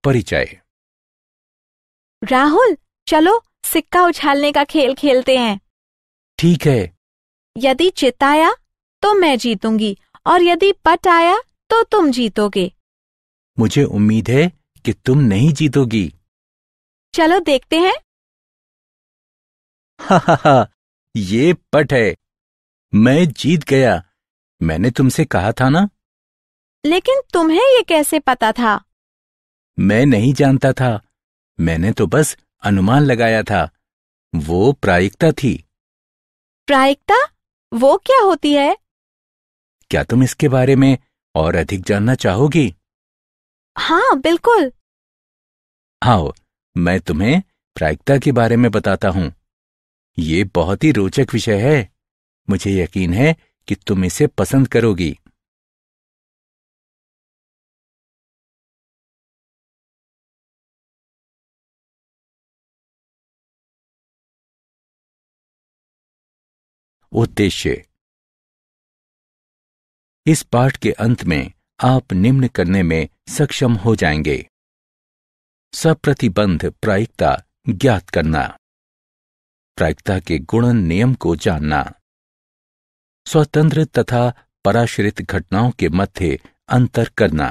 परिचय। राहुल, चलो सिक्का उछालने का खेल खेलते हैं। ठीक है। यदि चित आया तो मैं जीतूंगी और यदि पट आया तो तुम जीतोगे। मुझे उम्मीद है कि तुम नहीं जीतोगी। चलो देखते हैं। हा हा हा, ये पट है। मैं जीत गया। मैंने तुमसे कहा था ना। लेकिन तुम्हें ये कैसे पता था? मैं नहीं जानता था। मैंने तो बस अनुमान लगाया था। वो प्रायिकता थी। प्रायिकता? वो क्या होती है? क्या तुम इसके बारे में और अधिक जानना चाहोगी? हाँ, बिल्कुल। आओ, मैं तुम्हें प्रायिकता के बारे में बताता हूं। ये बहुत ही रोचक विषय है। मुझे यकीन है कि तुम इसे पसंद करोगी। उद्देश्य। इस पाठ के अंत में आप निम्न करने में सक्षम हो जाएंगे। सप्रतिबंध प्रायिकता ज्ञात करना। प्रायिकता के गुणन नियम को जानना। स्वतंत्र तथा पराश्रित घटनाओं के मध्य अंतर करना।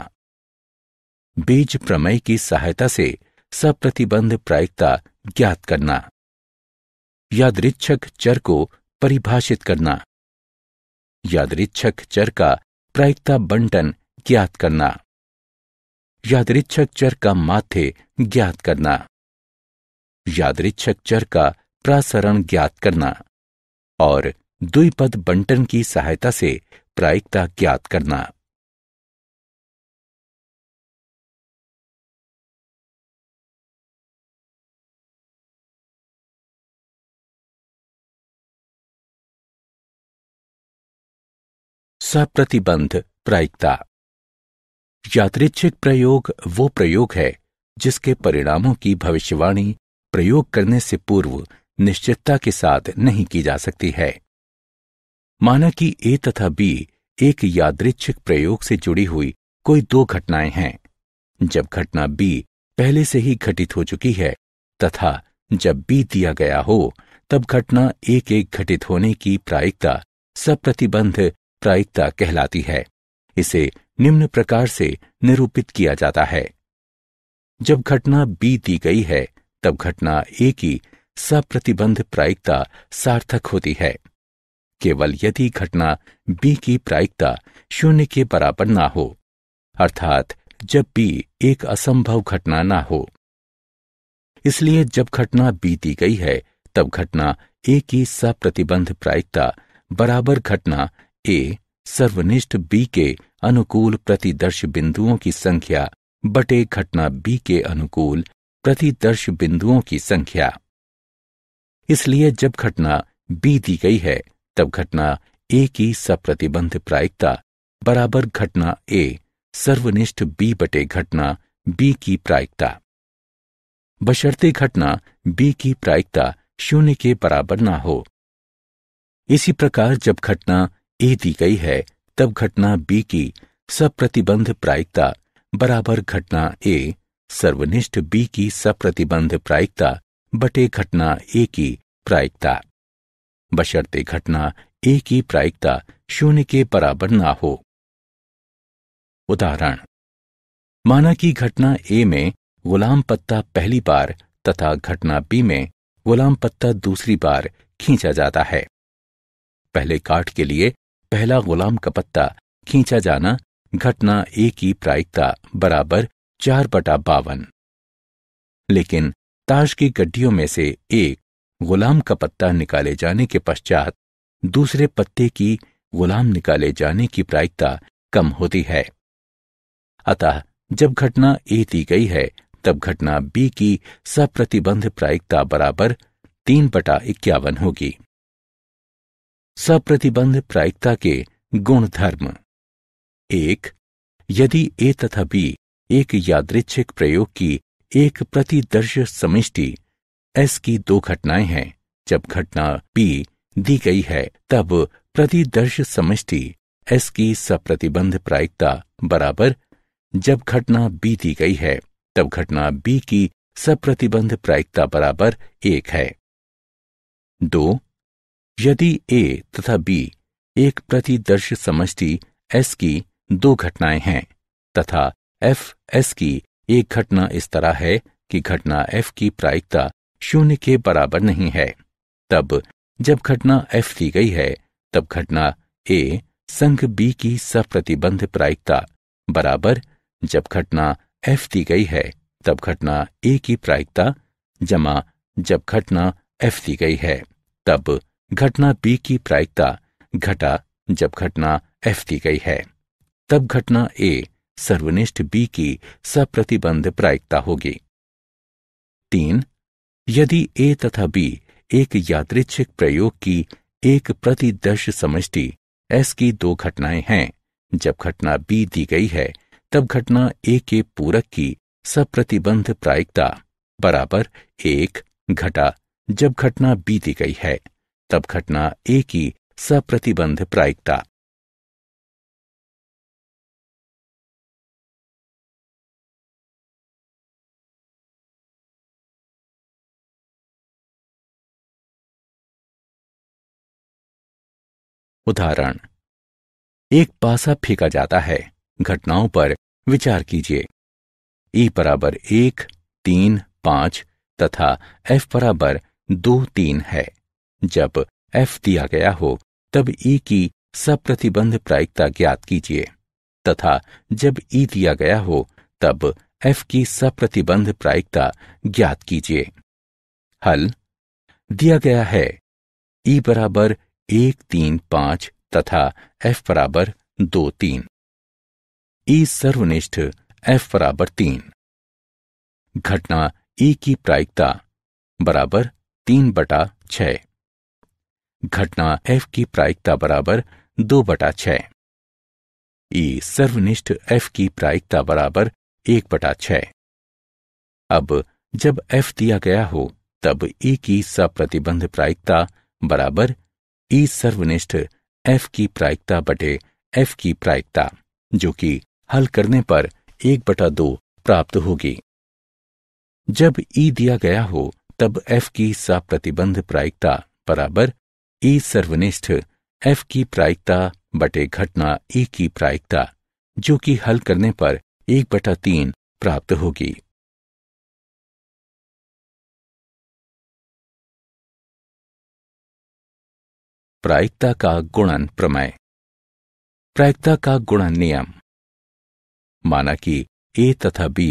बीज प्रमेय की सहायता से सप्रतिबंध प्रायिकता ज्ञात करना। यादृच्छक चर को परिभाषित करना। यादृच्छक चर का प्रायिकता बंटन ज्ञात करना। यादृच्छक चर का माध्य ज्ञात करना। यादृच्छक चर का प्रसरण ज्ञात करना और द्विपद बंटन की सहायता से प्रायिकता ज्ञात करना। सप्रतिबंध प्रायिकता। यादृच्छिक प्रयोग वो प्रयोग है जिसके परिणामों की भविष्यवाणी प्रयोग करने से पूर्व निश्चितता के साथ नहीं की जा सकती है। माना कि ए तथा बी एक यादृच्छिक प्रयोग से जुड़ी हुई कोई दो घटनाएं हैं। जब घटना बी पहले से ही घटित हो चुकी है तथा जब बी दिया गया हो तब घटना एक एक घटित होने की प्रायिकता सप्रतिबंध प्रायिकता कहलाती है। इसे निम्न प्रकार से निरूपित किया जाता है। जब घटना बी दी गई है तब घटना ए की सप्रतिबंध प्रायिकता सार्थक होती है केवल यदि घटना बी की प्रायिकता शून्य के बराबर ना हो, अर्थात जब बी एक असंभव घटना ना हो। इसलिए जब घटना बी दी गई है तब घटना ए की सप्रतिबंध प्रायिकता बराबर घटना ए सर्वनिष्ठ बी के अनुकूल प्रतिदर्श बिंदुओं की संख्या बटे घटना बी के अनुकूल प्रतिदर्श बिंदुओं की संख्या। इसलिए जब घटना बी दी गई है तब घटना ए की सप्रतिबंध प्रायिकता बराबर घटना ए सर्वनिष्ठ बी बटे घटना बी की प्रायिकता, बशर्ते घटना बी की प्रायिकता शून्य के बराबर ना हो। इसी प्रकार जब घटना ए दी गई है तब घटना बी की सप्रतिबंध प्रायिकता बराबर घटना ए सर्वनिष्ठ बी की सप्रतिबंध प्रायिकता बटे घटना ए की प्रायिकता, बशर्ते घटना ए की प्रायिकता शून्य के बराबर ना हो। उदाहरण, माना कि घटना ए में गुलाम पत्ता पहली बार तथा घटना बी में गुलाम पत्ता दूसरी बार खींचा जाता है। पहले काट के लिए पहला गुलाम का पत्ता खींचा जाना घटना ए की प्रायिकता बराबर 4/52। लेकिन ताश की गड्डियों में से एक गुलाम का पत्ता निकाले जाने के पश्चात दूसरे पत्ते की गुलाम निकाले जाने की प्रायिकता कम होती है। अतः जब घटना ए दी गई है तब घटना बी की सप्रतिबंध प्रायिकता बराबर 3/51 होगी। सप्रतिबंध प्रायिकता के गुणधर्म। 1. यदि ए तथा बी एक यादृच्छिक प्रयोग की एक प्रतिदर्श समिष्टि एस की दो घटनाएं हैं, जब घटना बी दी गई है तब प्रतिदर्श समष्टि एस की सप्रतिबंध प्रायिकता बराबर जब घटना बी दी गई है तब घटना बी की सप्रतिबंध प्रायिकता बराबर 1 है। 2. यदि ए तथा बी एक प्रतिदर्श समष्टि एस की दो घटनाएं हैं तथा एफ एस की एक घटना इस तरह है कि घटना एफ की प्रायिकता 0 के बराबर नहीं है, तब जब घटना एफ दी गई है तब घटना ए संघ बी की सप्रतिबंध प्रायिकता बराबर जब घटना एफ दी गई है तब घटना ए की प्रायिकता जमा जब घटना एफ दी गई है तब घटना बी की प्रायिकता घटा जब घटना एफ दी गई है, तब घटना ए सर्वनिष्ठ बी की सप्रतिबंध प्रायिकता होगी। 3. यदि ए तथा बी एक यादृच्छिक प्रयोग की एक प्रतिदर्श समष्टि एस की दो घटनाएं हैं, जब घटना बी दी गई है तब घटना ए के पूरक की सप्रतिबंध प्रायिकता बराबर 1 घटा जब घटना बी दी गई है तब घटना ए की सप्रतिबंध प्रायिकता। उदाहरण, एक पासा फेंका जाता है। घटनाओं पर विचार कीजिए। ई बराबर 1, 3, 5 तथा एफ बराबर 2, 3 है। जब एफ दिया गया हो तब ई की सप्रतिबंध प्रायिकता ज्ञात कीजिए तथा जब ई दिया गया हो तब एफ की सप्रतिबंध प्रायिकता ज्ञात कीजिए। हल दिया गया है ई बराबर 1, 3, 5 तथा एफ बराबर 2, 3। ई सर्वनिष्ठ एफ बराबर 3। घटना ई की प्रायिकता बराबर 3/6। घटना एफ की प्रायिकता बराबर 2/6। ई सर्वनिष्ठ एफ की प्रायिकता बराबर 1/6। अब जब एफ दिया गया हो तब ई की सप्रतिबंध प्रायिकता बराबर ई सर्वनिष्ठ एफ की प्रायिकता बटे एफ की प्रायिकता, जो कि हल करने पर 1/2 प्राप्त होगी। जब ई दिया गया हो तब एफ की सप्रतिबंध प्रायिकता बराबर ई सर्वनिष्ठ एफ की प्रायिकता बटे घटना ई की प्रायिकता, जो कि हल करने पर 1/3 प्राप्त होगी। प्रायिकता का गुणन प्रमेय। प्रायिकता का गुणन नियम। माना कि ए तथा बी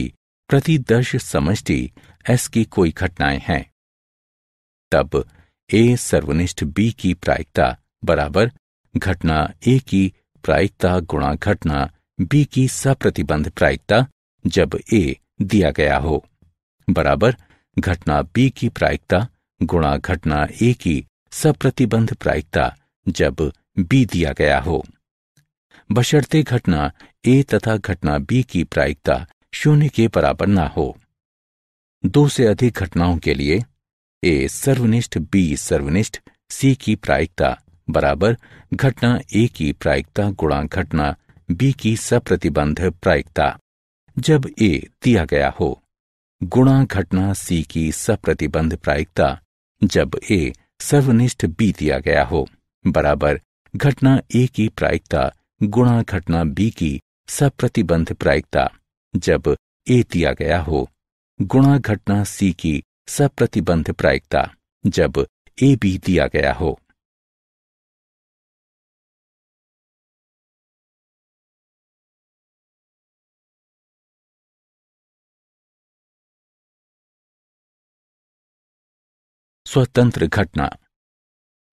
प्रतिदर्श समष्टि एस की कोई घटनाएं हैं, तब ए सर्वनिष्ठ बी की प्रायिकता बराबर घटना ए की प्रायिकता गुणा घटना बी की सप्रतिबंध प्रायिकता जब ए दिया गया हो बराबर घटना बी की प्रायिकता गुणा घटना ए की सप्रतिबंध प्रायिकता जब बी दिया गया हो, बशर्ते घटना ए तथा घटना बी की प्रायिकता 0 के बराबर ना हो। 2 से अधिक घटनाओं के लिए ए सर्वनिष्ठ बी सर्वनिष्ठ सी की प्रायिकता बराबर घटना ए की प्रायिकता गुणा घटना बी की सप्रतिबंध प्रायिकता जब ए दिया गया हो गुणा घटना सी की सप्रतिबंध प्रायिकता जब ए सर्वनिष्ठ बी दिया गया हो बराबर घटना ए की प्रायिकता गुणा घटना बी की सप्रतिबंध प्रायिकता जब ए दिया गया हो गुणा घटना सी की सप्रतिबंध प्रायिकता जब ए बी दिया गया हो। स्वतंत्र घटना।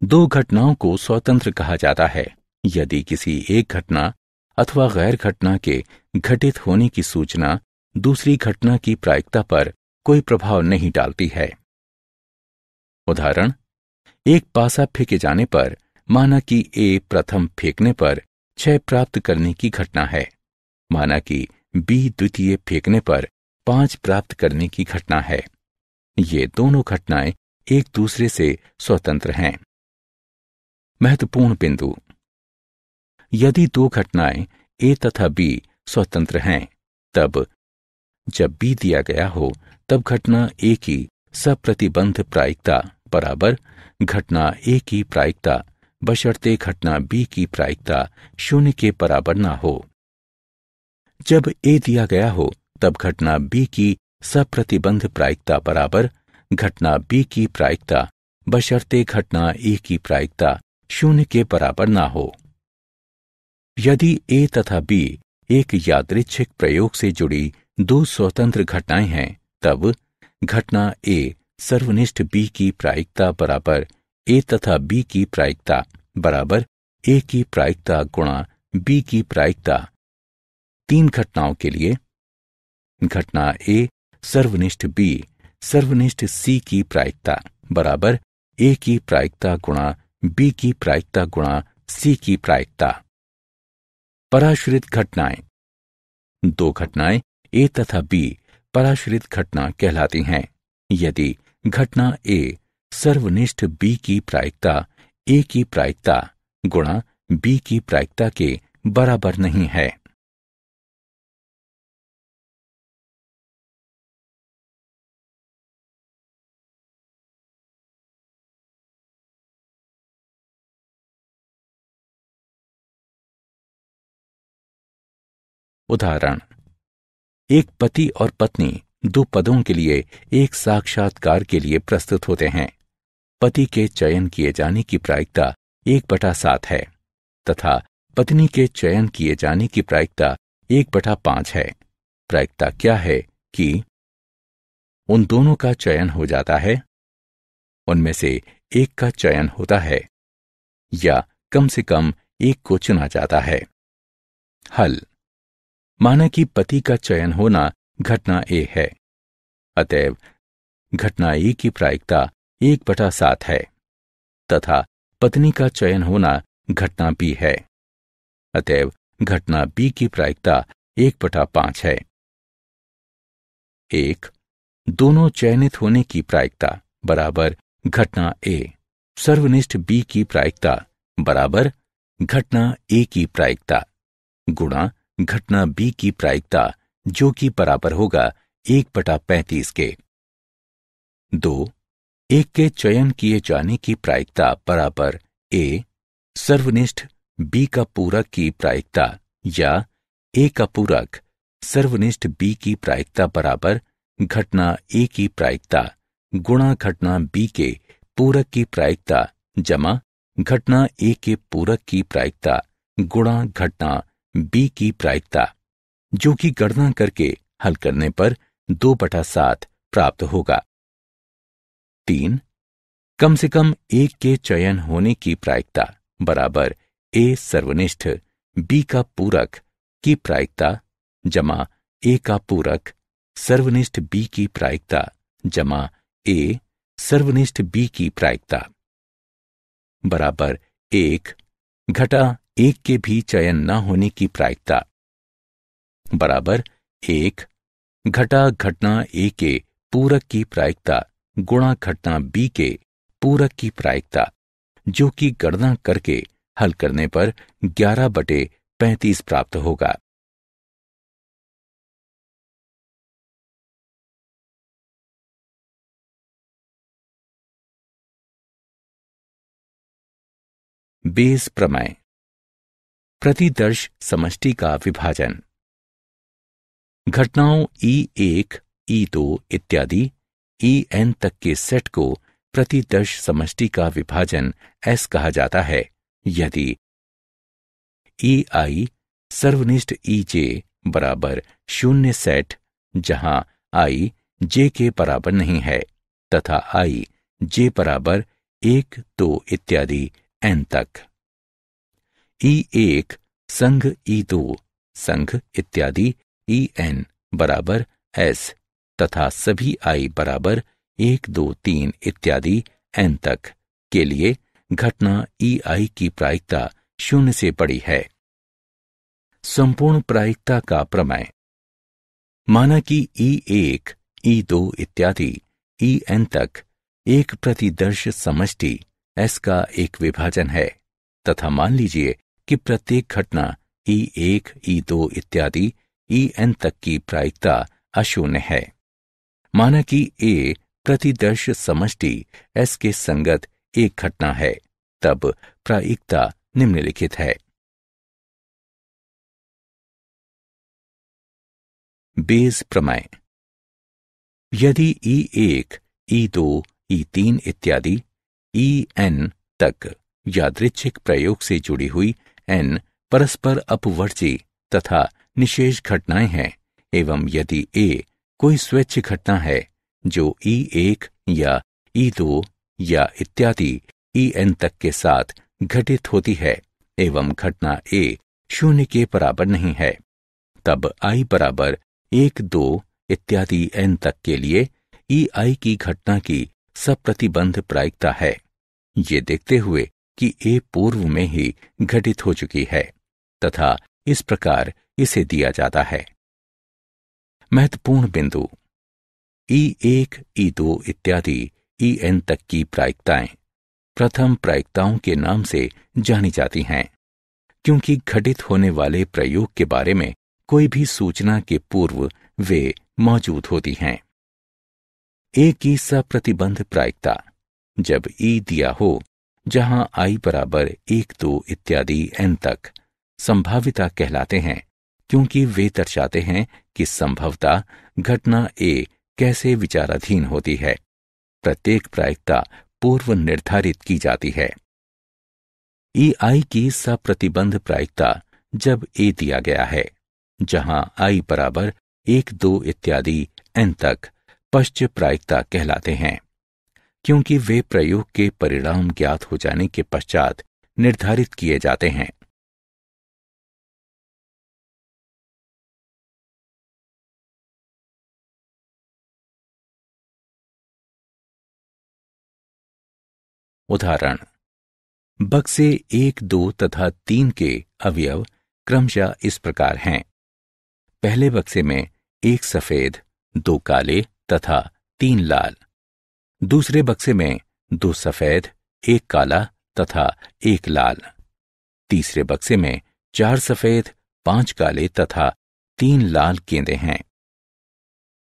2 घटनाओं को स्वतंत्र कहा जाता है यदि किसी एक घटना अथवा गैर घटना के घटित होने की सूचना दूसरी घटना की प्रायिकता पर कोई प्रभाव नहीं डालती है। उदाहरण, एक पासा फेंके जाने पर माना कि ए प्रथम फेंकने पर 6 प्राप्त करने की घटना है, माना कि बी द्वितीय फेंकने पर 5 प्राप्त करने की घटना है। ये दोनों घटनाएं एक दूसरे से स्वतंत्र हैं। महत्वपूर्ण बिंदु। यदि 2 घटनाएं ए तथा बी स्वतंत्र हैं, तब जब b दिया गया हो तब घटना a की सप्रतिबंध प्रायिकता बराबर घटना a की प्रायिकता बशर्ते घटना b की प्रायिकता 0 के बराबर ना हो। जब a दिया गया हो तब घटना b की सप्रतिबंध प्रायिकता बराबर घटना b की प्रायिकता बशर्ते घटना a की प्रायिकता 0 के बराबर ना हो। यदि a तथा b एक यादृच्छिक प्रयोग से जुड़ी दो स्वतंत्र घटनाएं हैं तब घटना a सर्वनिष्ठ b की प्रायिकता बराबर a तथा b की प्रायिकता बराबर a की प्रायिकता गुणा b की प्रायिकता। 3 घटनाओं के लिए घटना a सर्वनिष्ठ b सर्वनिष्ठ c की प्रायिकता बराबर a की प्रायिकता गुणा b की प्रायिकता गुणा c की प्रायिकता। पराश्रित घटनाएं। 2 घटनाएं a तथा b पराश्रित घटना कहलाती हैं यदि घटना a सर्वनिष्ठ b की प्रायिकता a की प्रायिकता गुणा b की प्रायिकता के बराबर नहीं है। उदाहरण, एक पति और पत्नी 2 पदों के लिए एक साक्षात्कार के लिए प्रस्तुत होते हैं। पति के चयन किए जाने की प्रायिकता 1/7 है तथा पत्नी के चयन किए जाने की प्रायिकता 1/5 है। प्रायिकता क्या है कि उन दोनों का चयन हो जाता है, उनमें से एक का चयन होता है या कम से कम एक को चुना जाता है। हल। माना कि पति का चयन होना घटना A है, अतएव घटना A की प्रायिकता 1/7 है तथा पत्नी का चयन होना घटना B है, अतएव घटना B की प्रायिकता 1/5 है। 1. दोनों चयनित होने की प्रायिकता बराबर घटना A सर्वनिष्ठ B की प्रायिकता बराबर घटना A की प्रायिकता गुणा घटना B की प्रायिकता जो कि बराबर होगा 1/35 के। 2. एक के चयन किए जाने की प्रायिकता बराबर A सर्वनिष्ठ B का पूरक की प्रायिकता या A का पूरक सर्वनिष्ठ B की प्रायिकता बराबर घटना A की प्रायिकता गुणा घटना B के पूरक की प्रायिकता जमा घटना A के पूरक की प्रायिकता गुणा घटना B की प्रायिकता, जो कि गणना करके हल करने पर 2/7 प्राप्त होगा। 3. कम से कम एक के चयन होने की प्रायिकता बराबर A सर्वनिष्ठ B का पूरक की प्रायिकता जमा A का पूरक सर्वनिष्ठ B की प्रायिकता जमा A सर्वनिष्ठ B की प्रायिकता बराबर 1 घटा 1 के भी चयन न होने की प्रायिकता बराबर 1 घटा घटना A के पूरक की प्रायिकता गुणा घटना B के पूरक की प्रायिकता, जो कि गणना करके हल करने पर 11/35 प्राप्त होगा। बेस प्रमेय। प्रतिदर्श समष्टि का विभाजन। घटनाओं E1, E2 इत्यादि En तक के सेट को प्रतिदर्श समष्टि का विभाजन S कहा जाता है यदि EI सर्वनिष्ठ EJ बराबर 0 सेट जहां I J के बराबर नहीं है तथा I J बराबर 1, 2 इत्यादि N तक। E1 संघ E2 संघ इत्यादि En बराबर S तथा सभी I बराबर 1, 2, 3 इत्यादि N तक के लिए घटना EI की प्रायिकता 0 से बड़ी है। संपूर्ण प्रायिकता का प्रमेय। माना कि E1, E2 इत्यादि En तक एक प्रतिदर्श समष्टि S का एक विभाजन है तथा मान लीजिए कि प्रत्येक घटना E1, E2 इत्यादि En तक की प्रायिकता अशून्य है। माना कि ए प्रतिदर्श समष्टि एस के संगत एक घटना है, तब प्रायिकता निम्नलिखित है। बेस प्रमेय। यदि E1, E2, E3 इत्यादि En तक यादृच्छिक प्रयोग से जुड़ी हुई n परस्पर अपवर्ती तथा निशेष घटनाएं हैं, एवं यदि A कोई स्वैच्छ घटना है जो E1 या E2 या इत्यादि En तक के साथ घटित होती है, एवं घटना A शून्य के बराबर नहीं है, तब I बराबर 1, 2 इत्यादि n तक के लिए EI की घटना की सप्रतिबंध प्रायिकता है, ये देखते हुए कि A पूर्व में ही घटित हो चुकी है तथा इस प्रकार इसे दिया जाता है। महत्वपूर्ण बिंदु। E1, E2 इत्यादि En तक की प्रायिकताएं प्रथम प्रायिकताओं के नाम से जानी जाती हैं, क्योंकि घटित होने वाले प्रयोग के बारे में कोई भी सूचना के पूर्व वे मौजूद होती हैं। A की सप्रतिबंध प्रायिकता। जब E दिया हो, जहां I बराबर 1, 2 इत्यादि n तक संभाविता कहलाते हैं, क्योंकि वे दर्शाते हैं कि संभवतः घटना A कैसे विचाराधीन होती है। प्रत्येक प्रायिकता पूर्व निर्धारित की जाती है। EI की सप्रतिबंध प्रायिकता जब A दिया गया है, जहां I बराबर 1, 2 इत्यादि n तक पश्च प्रायिकता कहलाते हैं, क्योंकि वे प्रयोग के परिणाम ज्ञात हो जाने के पश्चात निर्धारित किए जाते हैं। उदाहरण। बक्से 1, 2 तथा 3 के अवयव क्रमशः इस प्रकार हैं। पहले बक्से में 1 सफेद, 2 काले तथा 3 लाल। दूसरे बक्से में 2 सफेद, 1 काला तथा 1 लाल। तीसरे बक्से में 4 सफेद, 5 काले तथा 3 लाल गेंदें हैं।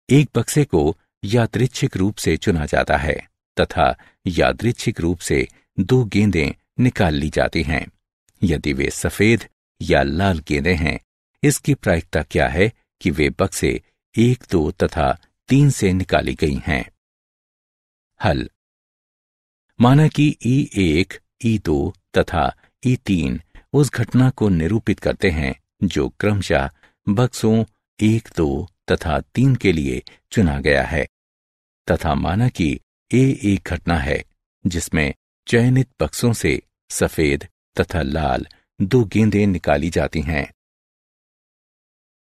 एक बक्से को यादृच्छिक रूप से चुना जाता है तथा यादृच्छिक रूप से 2 गेंदें निकाल ली जाती हैं। यदि वे सफेद या लाल गेंदें हैं, इसकी प्रायिकता क्या है कि वे बक्से 1, 2 तथा 3 से निकाली गई हैं। हल। माना कि E1, E2 तथा E3 उस घटना को निरूपित करते हैं जो क्रमशः बक्सों 1, 2 तथा 3 के लिए चुना गया है, तथा माना कि A एक घटना है जिसमें चयनित बक्सों से सफेद तथा लाल 2 गेंदें निकाली जाती हैं।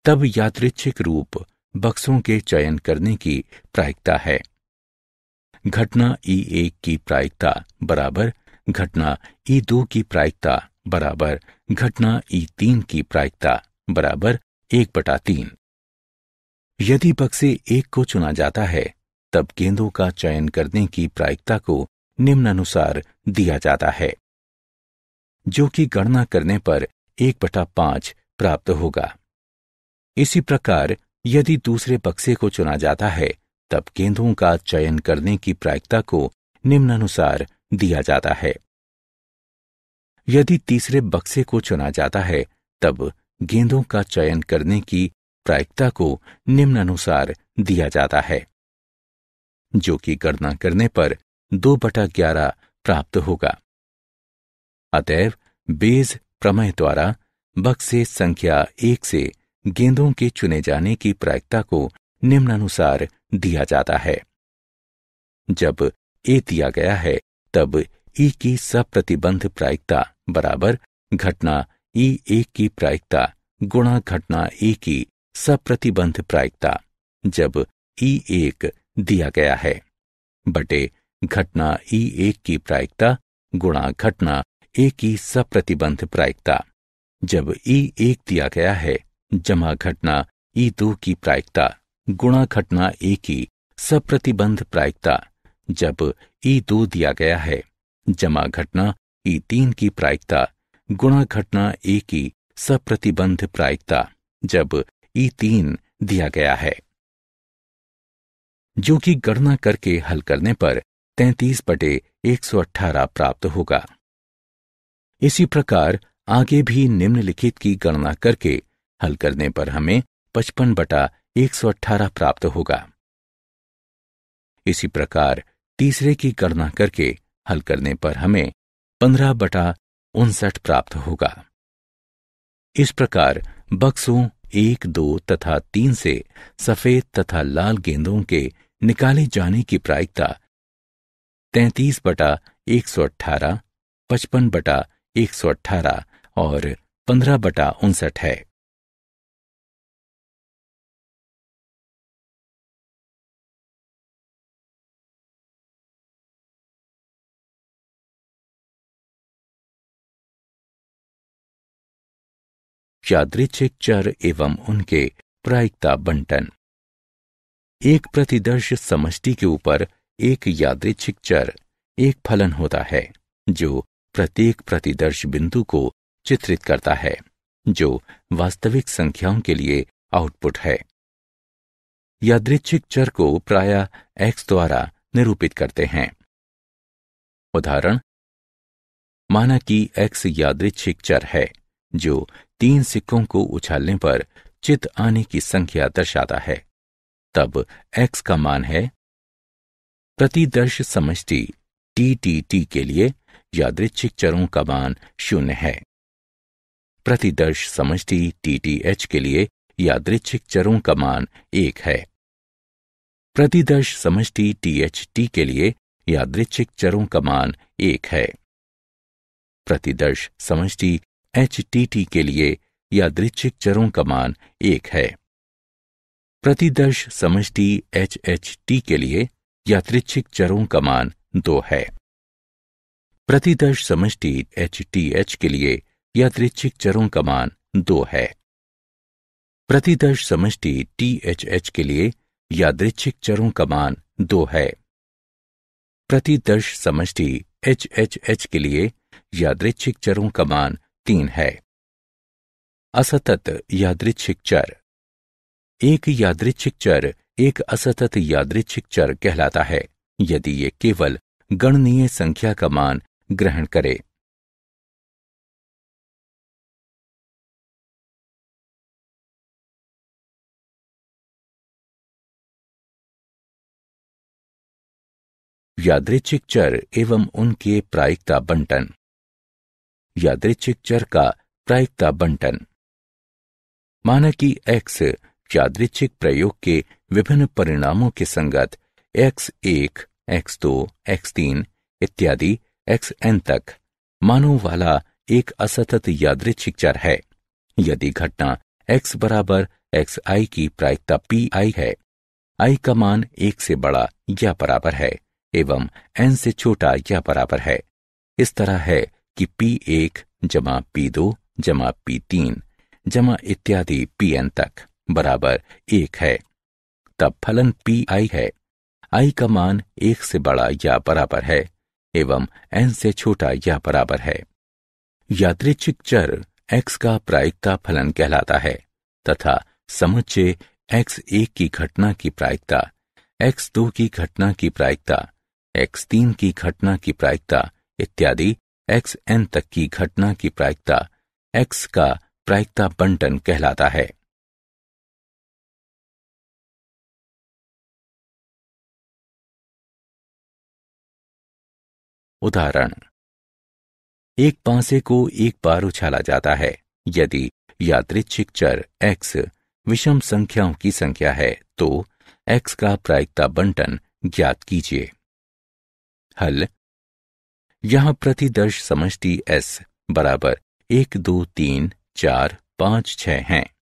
तब यादृच्छिक रूप बक्सों के चयन करने की प्रायिकता है। घटना E1 की प्रायिकता बराबर घटना E2 की प्रायिकता बराबर घटना E3 की प्रायिकता बराबर 1/3। यदि बक्से 1 को चुना जाता है, तब गेंदों का चयन करने की प्रायिकता को निम्नानुसार दिया जाता है, जो कि गणना करने पर 1/5 प्राप्त होगा। इसी प्रकार यदि दूसरे बक्से को चुना जाता है, तब गेंदों का चयन करने की प्रायिकता को निम्नानुसार दिया जाता है। यदि तीसरे बक्से को चुना जाता है, तब गेंदों का चयन करने की प्रायिकता को निम्नानुसार दिया जाता है, जो कि गणना करने पर 2/11 प्राप्त होगा। अतएव बेज प्रमेय द्वारा बक्से संख्या 1 से गेंदों के चुने जाने की प्रायिकता को निम्नानुसार दिया जाता है। जब A दिया गया है, तब E की सप्रतिबंध प्रायिकता बराबर घटना E1 की प्रायिकता गुणा घटना A की सप्रतिबंध प्रायिकता जब E1 दिया गया है, बटे घटना E1 की प्रायिकता गुणा घटना A की सप्रतिबंध प्रायिकता जब E1 दिया गया है, जमा घटना E2 की प्रायिकता गुणा घटना A की सप्रतिबंध प्रायिकता जब E2 दिया गया है, जमा घटना E3 की प्रायिकता गुणा घटना A की सप्रतिबंध प्रायिकता जब E3 दिया गया है। जो कि गणना करके हल करने पर 33/118 प्राप्त होगा। इसी प्रकार आगे भी निम्नलिखित की गणना करके हल करने पर हमें 55/118 प्राप्त होगा। इसी प्रकार तीसरे की गणना करके हल करने पर हमें 15/59 प्राप्त होगा। इस प्रकार बक्सों 1, 2 तथा 3 से सफेद तथा लाल गेंदों के निकाले जाने की प्रायिकता 33/118, 55/118 और 15/59 है। यादृच्छिक चर एवं उनके प्रायिकता बंटन। एक प्रतिदर्श समष्टि के ऊपर एक यादृच्छिक चर एक फलन होता है जो प्रत्येक प्रतिदर्श बिंदु को चित्रित करता है, जो वास्तविक संख्याओं के लिए आउटपुट है। यादृच्छिक चर को प्रायः x द्वारा निरूपित करते हैं। उदाहरण, माना कि x यादृच्छिक चर है जो 3 सिक्कों को उछालने पर चित आने की संख्या दर्शाता है। तब x का मान है। प्रतिदर्श समष्टि TTT के लिए यादृच्छिक चरों का मान 0 है। प्रतिदर्श समष्टि TTH के लिए यादृच्छिक चरों का मान 1 है। प्रतिदर्श समष्टि THT के लिए यादृच्छिक चरों का मान 1 है। प्रतिदर्श समष्टि HTT के लिए यादृच्छिक चरों का मान 1 है। प्रतिदर्श समष्टि HHT के लिए यादृच्छिक चरों का मान 2 है। प्रतिदर्श समष्टि HTH के लिए यादृच्छिक चरों का मान 2 है। प्रतिदर्श समष्टि THH के लिए यादृच्छिक चरों का मान 2 है। प्रतिदर्श समष्टि HHH के लिए यादृच्छिक चरों का मान 3 है। असतत यादृच्छिक चर। एक यादृच्छिक चर एक असतत यादृच्छिक चर कहलाता है यदि ये केवल गणनीय संख्या का मान ग्रहण करे। यादृच्छिक चर एवं उनके प्रायिकता बंटन। यादृच्छिक चर का प्रायिकता बंटन। माना कि x यादृच्छिक प्रयोग के विभिन्न परिणामों के संगत x1, x2, x3 इत्यादि xn तक मानों वाला एक असतत यादृच्छिक चर है। यदि घटना x बराबर xi की प्रायिकता pi है, i का मान 1 से बड़ा या बराबर है एवं n से छोटा या बराबर है। इस तरह है कि p1 जमा p2 जमा p3 जमा इत्यादि pn तक बराबर 1 है। तब फलन pi है। i का मान 1 से बड़ा या बराबर है एवं n से छोटा या बराबर है। यादृच्छिक चर x का प्रायिकता फलन कहलाता है तथा समुच्चय x1 की घटना की प्रायिकता, x2 की घटना की प्रायिकता, x3 की घटना की प्रायिकता इत्यादि xn तक की घटना की प्रायिकता x का प्रायिकता बंटन कहलाता है। उदाहरण, एक पांसे को एक बार उछाला जाता है यदि यादृच्छिक चर x विषम संख्याओं की संख्या है तो x का प्रायिकता बंटन ज्ञात कीजिए। हल। यहां प्रतिदर्श समष्टि S बराबर 1, 2, 3, 4, 5, 6 हैं।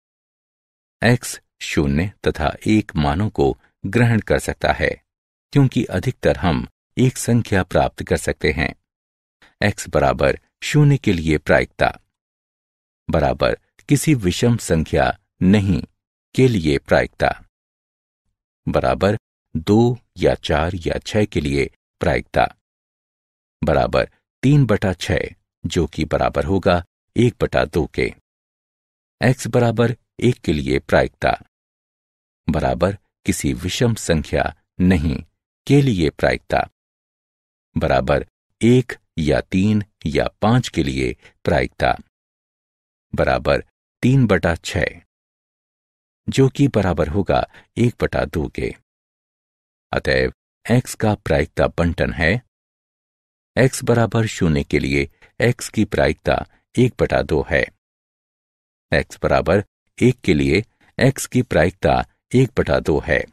x 0 तथा 1 मानों को ग्रहण कर सकता है क्योंकि अधिकतर हम एक संख्या प्राप्त कर सकते हैं। x बराबर 0 के लिए प्रायिकता बराबर किसी विषम संख्या नहीं के लिए प्रायिकता बराबर 2 या 4 या 6 के लिए प्रायिकता बराबर 3/6 जो कि बराबर होगा 1/2 के। x बराबर 1 के लिए प्रायिकता बराबर किसी विषम संख्या नहीं के लिए प्रायिकता बराबर 1 या 3 या 5 के लिए प्रायिकता बराबर 3/6 जो कि बराबर होगा 1/2 के। अतएव x का प्रायिकता बंटन है x बराबर 0 के लिए x की प्रायिकता 1/2 है। x बराबर 1 के लिए x की प्रायिकता 1/2 है।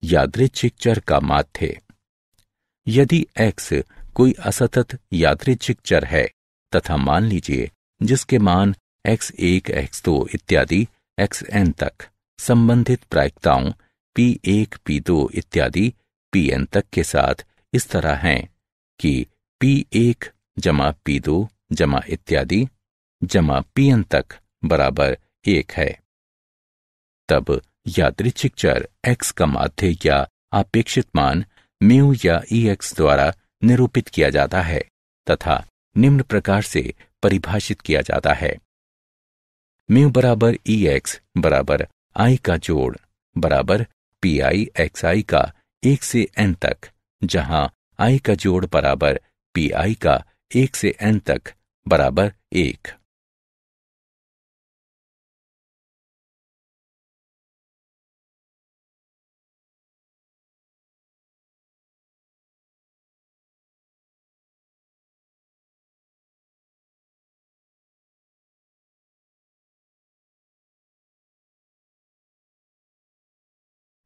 यादृच्छिक चर का माध्य। यदि x कोई असतत यादृच्छिक चर है तथा मान लीजिए जिसके मान x1, x2 इत्यादि xn तक संबंधित प्रायिकताओं p1, p2 इत्यादि pn तक के साथ इस तरह हैं कि p1 जमा p2 जमा इत्यादि जमा pn तक बराबर 1 है, तब यादृच्छिक चर x का माध्य या अपेक्षित मान म्यू या ex द्वारा निरूपित किया जाता है तथा निम्न प्रकार से परिभाषित किया जाता है। म्यू बराबर ex बराबर i का जोड़ बराबर pi xi का 1 से n तक, जहां i का जोड़ बराबर pi का 1 से n तक बराबर 1।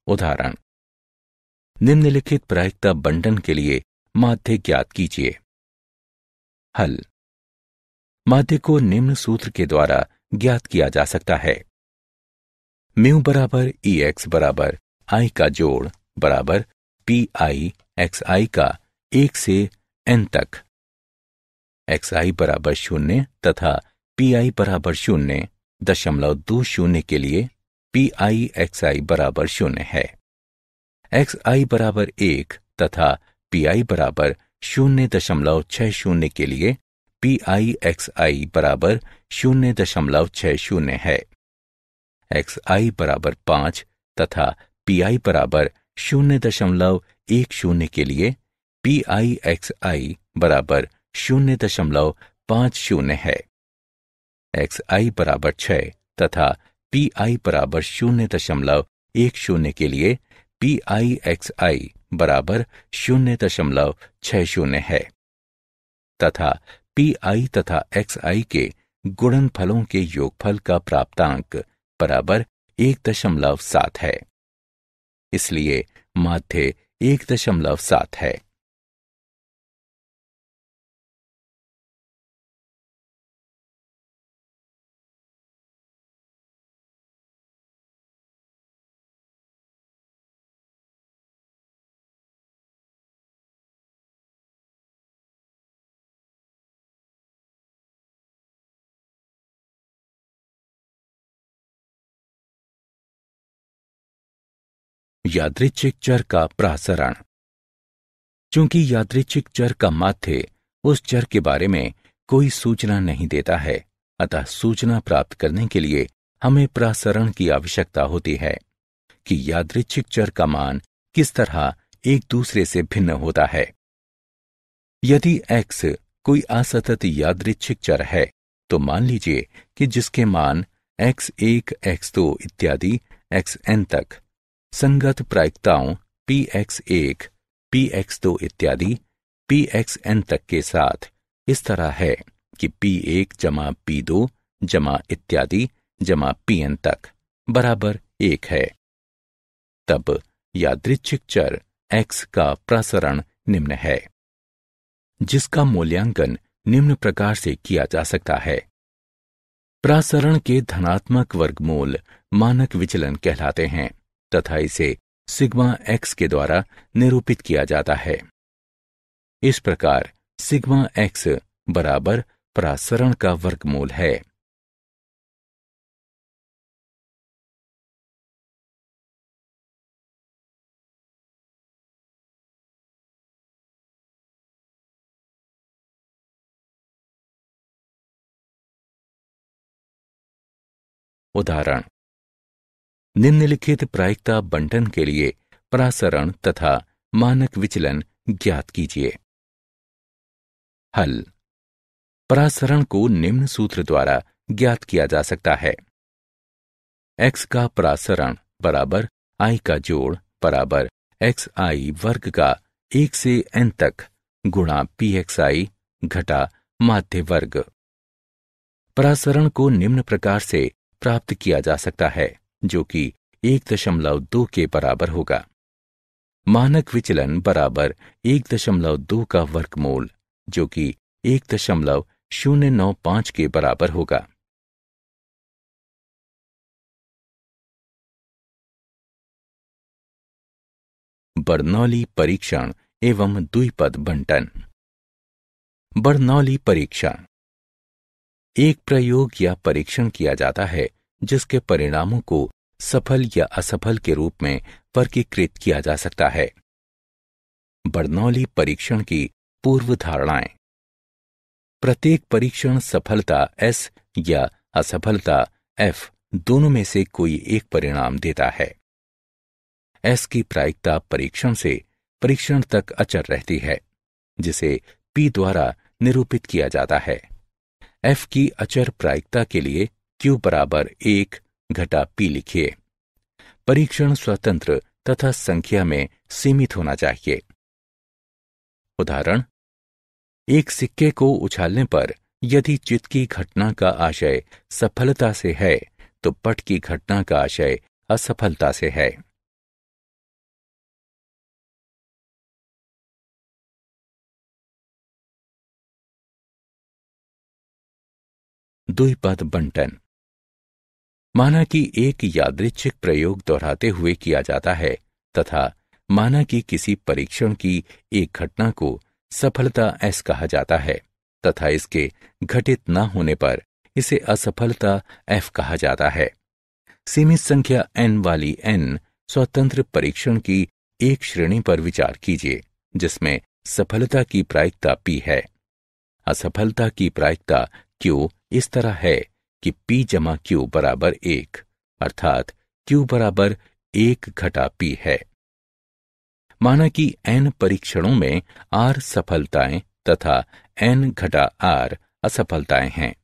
उदाहरण, निम्नलिखित प्रायिकता बंटन के लिए माध्य ज्ञात कीजिए। हल। माध्य को निम्न सूत्र के द्वारा ज्ञात किया जा सकता है। म्यू बराबर ex बराबर i का जोड़ बराबर pi xi का 1 से n तक, xi बराबर 0 तथा pi बराबर 0.20 के लिए pi xi बराबर 0 है। xi बराबर 1 तथा pi बराबर 0.60 के लिए pi xi बराबर 0.60 है। xi बराबर 5 तथा pi बराबर 0.10 के लिए pi xi बराबर 0.50 है। xi बराबर 6 तथा pi बराबर 0.10 के लिए pi xi बराबर 0.60 है तथा pi तथा xi के गुणनफलों के योगफल का प्राप्तांक बराबर 1.7 है। इसलिए माध्य 1.7 है। यादृच्छिक चर का प्रसरण। चूंकि यादृच्छिक चर का माध्य उस चर के बारे में कोई सूचना नहीं देता है, अतः सूचना प्राप्त करने के लिए हमें प्रसरण की आवश्यकता होती है कि यादृच्छिक चर का मान किस तरह एक दूसरे से भिन्न होता है। यदि x कोई असतत यादृच्छिक चर है तो मान लीजिए कि जिसके मान x1, x2 इत्यादि xn तक संगत प्रायिकताओं px1, px2 इत्यादि pxn तक के साथ इस तरह है कि p1 जमा p2 जमा इत्यादि जमा pn तक बराबर 1 है, तब यादृच्छिक चर x का प्रसरण निम्न है, जिसका मूल्यांकन निम्न प्रकार से किया जा सकता है। प्रसरण के धनात्मक वर्गमूल मानक विचलन कहलाते हैं तथा इसे सिग्मा x के द्वारा निरूपित किया जाता है। इस प्रकार सिग्मा x बराबर प्रसरण का वर्गमूल है उदाहरण, निम्नलिखित प्रायिकता बंटन के लिए परासरण तथा मानक विचलन ज्ञात कीजिए। हल। परासरण को निम्न सूत्र द्वारा ज्ञात किया जा सकता है। x का परासरण बराबर i का जोड़ बराबर xi वर्ग का 1 से n तक गुणा pxi घटा माध्य वर्ग। परासरण को निम्न प्रकार से प्राप्त किया जा सकता है, जो कि 1.2 के बराबर होगा। मानक विचलन बराबर 1.2 का वर्गमूल, जो कि 1.095 के बराबर होगा। बर्नौली परीक्षण एवं द्विपद बंटन। बर्नौली परीक्षण एक प्रयोग या परीक्षण किया जाता है जिसके परिणामों को सफल या असफल के रूप में वर्गीकृत किया जा सकता है। बर्नौली परीक्षण की पूर्व धारणाएं। प्रत्येक परीक्षण सफलता S या असफलता F दोनों में से कोई एक परिणाम देता है। S की प्रायिकता परीक्षण से परीक्षण तक अचर रहती है, जिसे P द्वारा निरूपित किया जाता है। F की अचर प्रायिकता के लिए Q बराबर 1 घटा P लिखिए। परीक्षण स्वतंत्र तथा संख्या में सीमित होना चाहिए। उदाहरण, एक सिक्के को उछालने पर यदि चित्त की घटना का आशय सफलता से है तो पट की घटना का आशय असफलता से है। द्विपद बंटन। माना कि एक यादृच्छिक प्रयोग दोहराते हुए किया जाता है तथा माना कि किसी परीक्षण की एक घटना को सफलता S कहा जाता है तथा इसके घटित न होने पर इसे असफलता F कहा जाता है। सीमित संख्या n वाली n स्वतंत्र परीक्षण की एक श्रेणी पर विचार कीजिए जिसमें सफलता की प्रायिकता P है। असफलता की प्रायिकता Q इस तरह है कि P जमा Q बराबर 1, अर्थात Q बराबर 1 घटा P है। माना कि n परीक्षणों में R सफलताएं तथा n घटा R असफलताएं हैं।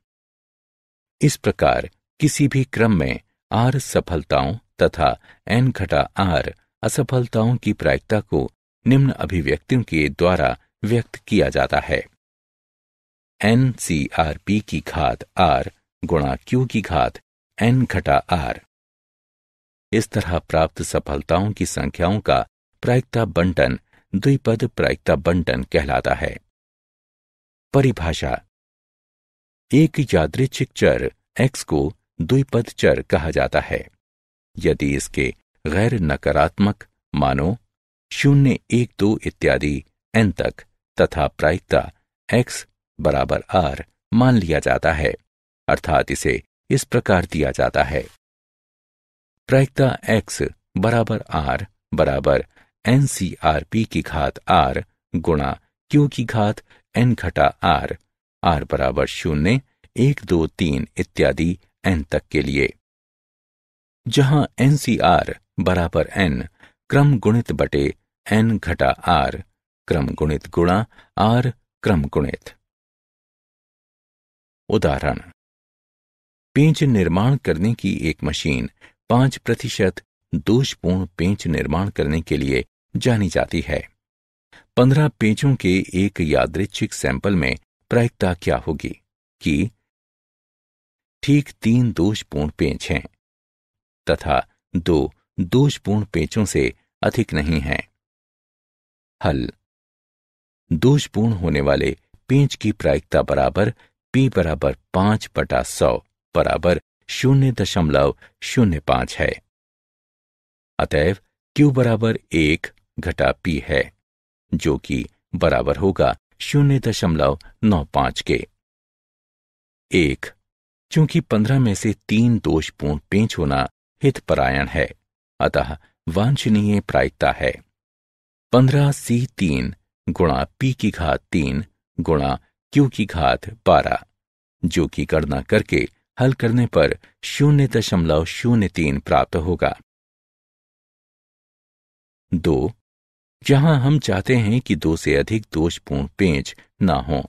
इस प्रकार किसी भी क्रम में R सफलताओं तथा n घटा R असफलताओं की प्रायिकता को निम्न अभिव्यक्तियों के द्वारा व्यक्त किया जाता है। NCRP की घात R गुणा Q की घात n घटा R। इस तरह प्राप्त सफलताओं की संख्याओं का प्रायिकता बंटन द्विपद प्रायिकता बंटन कहलाता है। परिभाषा। एक यादृच्छिक चर x को द्विपद चर कहा जाता है यदि इसके गैर नकारात्मक मानों 0, 1, 2 इत्यादि n तक तथा प्रायिकता x बराबर R मान लिया जाता है, अर्थात इसे इस प्रकार दिया जाता है। प्रायिकता x बराबर R बराबर NCRP की घात R गुणा Q की घात n घटा R, R बराबर 0, 1, 2, 3 इत्यादि n तक के लिए, जहां NCR बराबर n क्रम गुणित बटे n घटा R क्रम गुणित गुणा R क्रम गुणित। उदाहरण, पेंच निर्माण करने की एक मशीन 5% दोषपूर्ण पेंच निर्माण करने के लिए जानी जाती है। 15 पेंचों के एक यादृच्छिक सैंपल में प्रायिकता क्या होगी कि ठीक 3 दोषपूर्ण पेंच हैं तथा 2 दोषपूर्ण पेंचों से अधिक नहीं हैं। हल। दोषपूर्ण होने वाले पेंच की प्रायिकता बराबर P बराबर 5/100 बराबर 0.05 है। अतएव Q बराबर 1 घटा P है, जो कि बराबर होगा 0.95 के। 1. चूंकि 15 में से 3 दोषपूर्ण पेंच होना हितपरायण है, अतः वांछनीय प्रायिकता है 15C3 गुणा P की घात 3 गुणा Q की घात 12, जो कि गणना करके हल करने पर 0.03 प्राप्त होगा। 2. जहां हम चाहते हैं कि 2 से अधिक दोषपूर्ण पेंच ना हों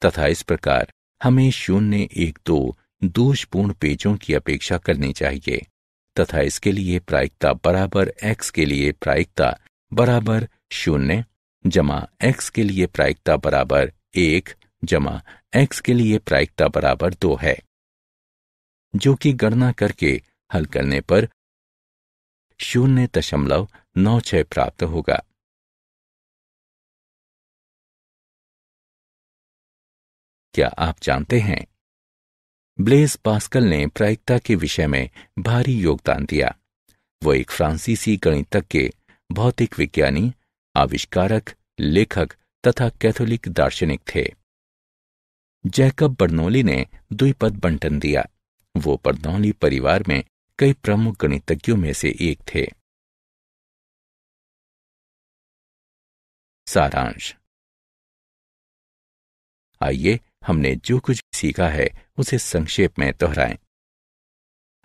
तथा इस प्रकार हमें 0.12 दोषपूर्ण पेंचों की अपेक्षा करनी चाहिए तथा इसके लिए प्रायिकता बराबर x के लिए प्रायिकता बराबर 0 जमा x के लिए प्रायिकता बराबर 1 जमा x के लिए प्रायिकता बराबर 2 है, जो कि गणना करके हल करने पर 0.96 प्राप्त होगा। क्या आप जानते हैं, ब्लेज पास्कल ने प्रायिकता के विषय में भारी योगदान दिया। वो एक फ्रांसीसी गणितज्ञ, भौतिक विज्ञानी, आविष्कारक, लेखक तथा कैथोलिक दार्शनिक थे। जैकब बर्नौली ने द्विपद बंटन दिया। वो बर्नौली परिवार में कई प्रमुख गणितज्ञों में से एक थे। सारांश। आइए हमने जो कुछ सीखा है उसे संक्षेप में दोहराएं।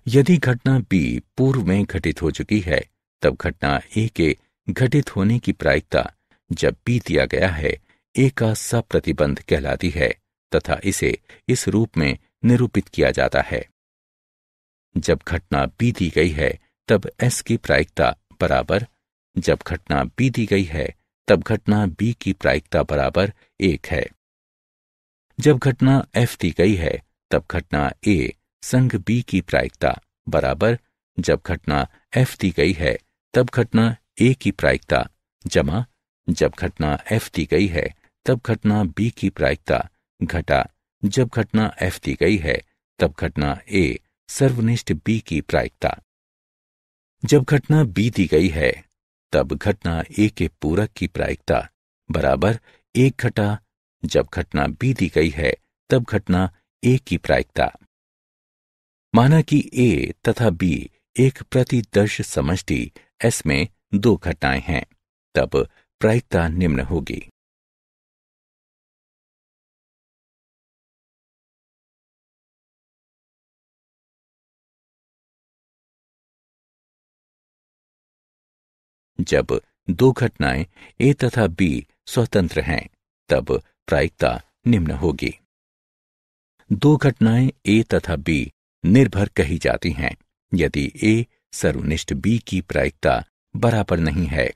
यदि घटना B पूर्व में घटित हो चुकी है, तब घटना A के घटित होने की प्रायिकता जब B दिया गया है A का सप्रतिबंध कहलाती है तथा इसे इस रूप में निरूपित किया जाता है। जब घटना B दी गई है तब S की प्रायिकता बराबर, जब घटना B दी गई है तब घटना B की प्रायिकता बराबर 1 है। जब घटना F दी गई है तब घटना A संग B की प्रायिकता बराबर, जब घटना F दी गई है तब घटना A की प्रायिकता जमा, जब घटना F दी गई है तब घटना B की प्रायिकता घटा, जब घटना F दी गई है तब घटना A सर्वनिष्ठ B की प्रायिकता। जब घटना B दी गई है तब घटना A के पूरक की प्रायिकता बराबर 1 घटा, जब घटना B दी गई है तब घटना A की प्रायिकता। माना कि A तथा B एक प्रतिदर्श समष्टि S में 2 घटनाएं हैं, तब प्रायिकता निम्न होगी। जब 2 घटनाएं A तथा B स्वतंत्र हैं, तब प्रायिकता निम्न होगी। 2 घटनाएं A तथा B निर्भर कही जाती हैं यदि A सर्वनिष्ठ B की प्रायिकता बराबर नहीं है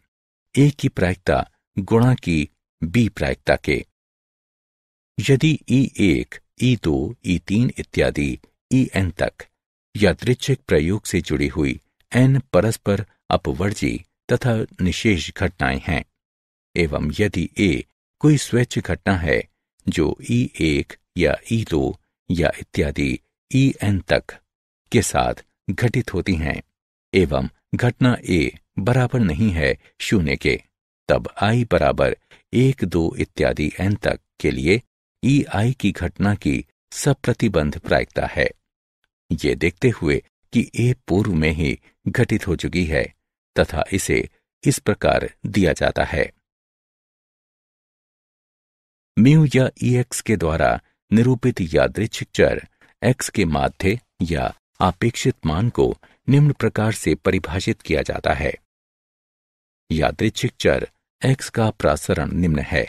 A की प्रायिकता गुणा की B प्रायिकता के। यदि E1, E2, E3 इत्यादि En तक यादृच्छिक प्रयोग से जुड़ी हुई n परस्पर अपवर्जी तथा निशेष घटनाएं हैं एवं यदि A कोई स्वैच्छ घटना है जो E1 या E2 या इत्यादि En तक के साथ घटित होती हैं एवं घटना A बराबर नहीं है 0 के, तब I बराबर 1, 2 इत्यादि n तक के लिए EI की घटना की सप्रतिबंध प्रायिकता है। ये देखते हुए कि A पूर्व में ही घटित हो चुकी है तथा इसे इस प्रकार दिया जाता है। म्यू या EX के द्वारा निरूपित यादृच्छिक चर X के माध्य या आपेक्षित मान को निम्न प्रकार से परिभाषित किया जाता है। यादृच्छिक चर X का प्रासरण निम्न है।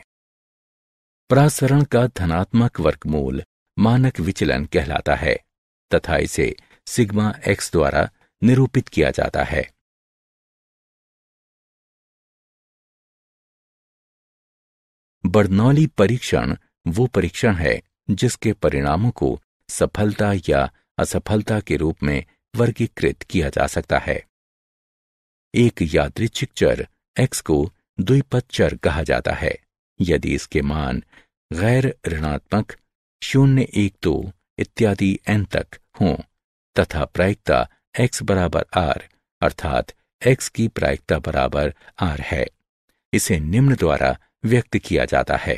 प्रासरण का धनात्मक वर्गमूल मानक विचलन कहलाता है तथा इसे सिग्मा X द्वारा निरूपित किया जाता है। बर्नौली परीक्षण वो परीक्षण है जिसके परिणामों को सफलता या असफलता के रूप में वर्गीकृत किया जा सकता है। एक यादृच्छिक चर x को द्विपद चर कहा जाता है यदि इसके मान गैर ऋणात्मक 0, 1, 2 इत्यादि n तक हों तथा प्रायिकता x बराबर r अर्थात x की प्रायिकता बराबर r है। इसे निम्न द्वारा व्यक्त किया जाता है।